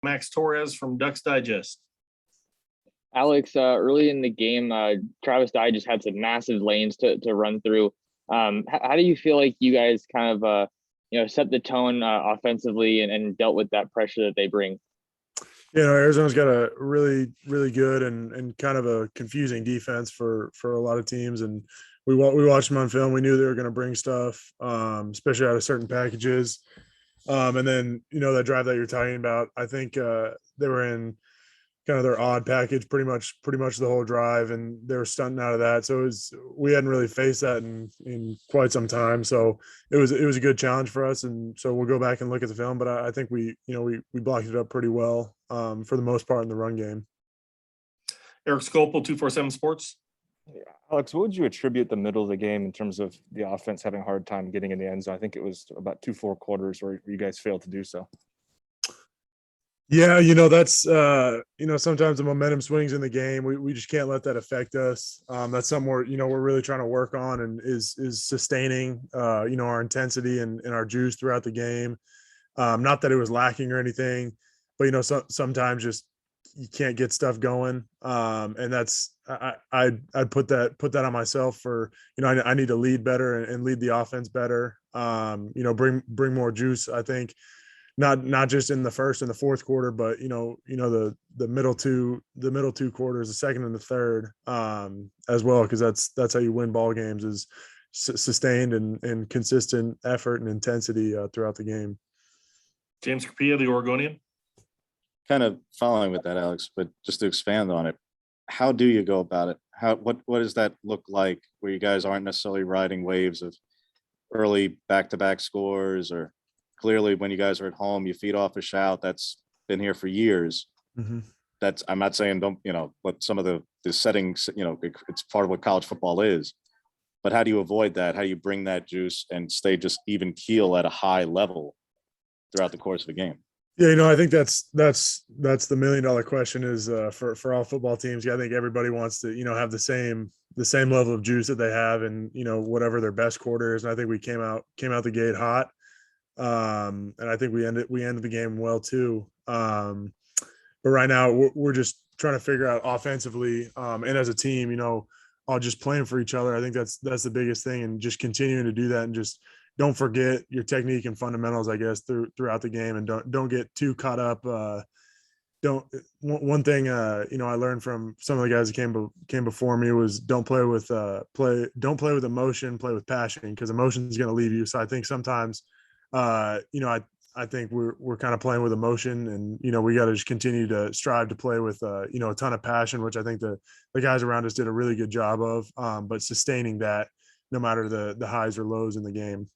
Max Torres from Ducks Digest. Alex, early in the game, Travis Dye just had some massive lanes to run through. How do you feel like you guys kind of, set the tone offensively and dealt with that pressure that they bring? Arizona's got a really, really good and kind of a confusing defense for a lot of teams. And we watched them on film. We knew they were going to bring stuff, especially out of certain packages. And then, that drive that you're talking about, I think they were in kind of their odd package pretty much the whole drive, and they were stunting out of that. So we hadn't really faced that in quite some time. So it was a good challenge for us. And so we'll go back and look at the film, but I think we blocked it up pretty well for the most part in the run game. Eric Scopel, 247 Sports. Yeah. Alex, what would you attribute the middle of the game in terms of the offense having a hard time getting in the end zone? I think it was about 2-4 quarters where you guys failed to do so. Yeah, that's sometimes the momentum swings in the game. We just can't let that affect us. That's something we're really trying to work on, and is sustaining our intensity and our juice throughout the game. Not that it was lacking or anything, but sometimes just you can't get stuff going. And that's I'd put that on myself for I need to lead better and lead the offense better. Bring more juice. I think. Not just in the first and the fourth quarter, but the middle two quarters, the second and the third, as well, because that's how you win ball games, is sustained and consistent effort and intensity throughout the game. James Capilla, the Oregonian. Kind of following with that, Alex, but just to expand on it, how do you go about it? What does that look like, where you guys aren't necessarily riding waves of early back-to-back scores, or clearly when you guys are at home, you feed off a shout that's been here for years. Mm-hmm. I'm not saying but some of the settings, it's part of what college football is. But how do you avoid that? How do you bring that juice and stay just even keel at a high level throughout the course of the game? Yeah, I think that's the $1 million question is for all football teams. Yeah, I think everybody wants to have the same level of juice that they have, and whatever their best quarter is. And I think we came out the gate hot. And I think we ended the game well too. But right now we're just trying to figure out offensively, and as a team, all just playing for each other. I think that's the biggest thing, and just continuing to do that, and just don't forget your technique and fundamentals, I guess, throughout the game, and don't get too caught up. One thing I learned from some of the guys that came before me was don't play with emotion, play with passion, because emotion is going to leave you. So I think sometimes I think we're kind of playing with emotion, and we got to just continue to strive to play with a ton of passion, which I think the guys around us did a really good job of, but sustaining that no matter the highs or lows in the game.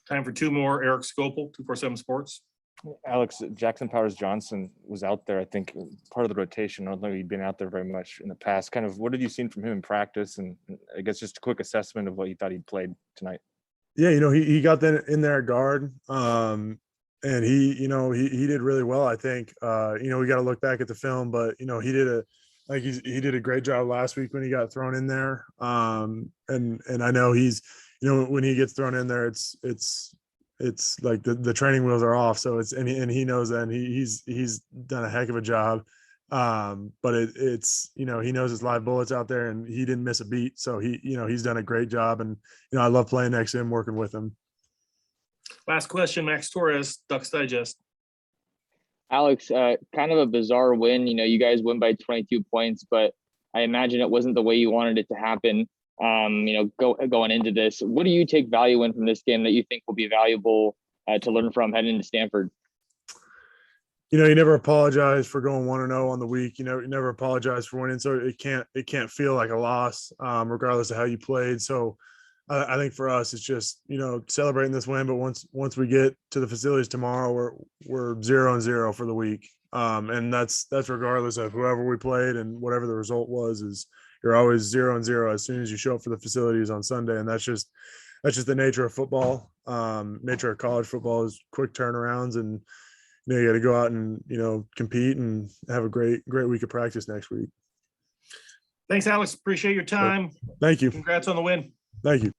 Time for two more. Eric Scopel, 247 Sports. Alex, Jackson PowersJohnson was out there, I think, part of the rotation. I don't know if he'd been out there very much in the past. Kind of, what have you seen from him in practice? And I guess just a quick assessment of what you thought he'd played tonight. Yeah, he got that in there at guard, and he did really well. I think we got to look back at the film, but he did a great job last week when he got thrown in there. And I know he's when he gets thrown in there, it's like the training wheels are off. So he knows that, and he's done a heck of a job. But it's he knows his live bullets out there, and he didn't miss a beat. So he's done a great job, and I love playing next to him, working with him. Last question, Max Torres, Ducks Digest. Alex, kind of a bizarre win. You guys win by 22 points, but I imagine it wasn't the way you wanted it to happen. Going into this, what do you take value in from this game that you think will be valuable to learn from heading into Stanford? You never apologize for going 1-0 on the week. You never apologize for winning. So it can't feel like a loss, regardless of how you played. So I think for us, it's just, celebrating this win. But once we get to the facilities tomorrow, we're 0-0 for the week. And that's regardless of whoever we played and whatever the result was. Is you're always 0-0 as soon as you show up for the facilities on Sunday. And that's just the nature of football. Nature of college football is quick turnarounds, and you got to go out and compete and have a great week of practice next week. Thanks, Alex. Appreciate your time. Thank you. Congrats on the win. Thank you.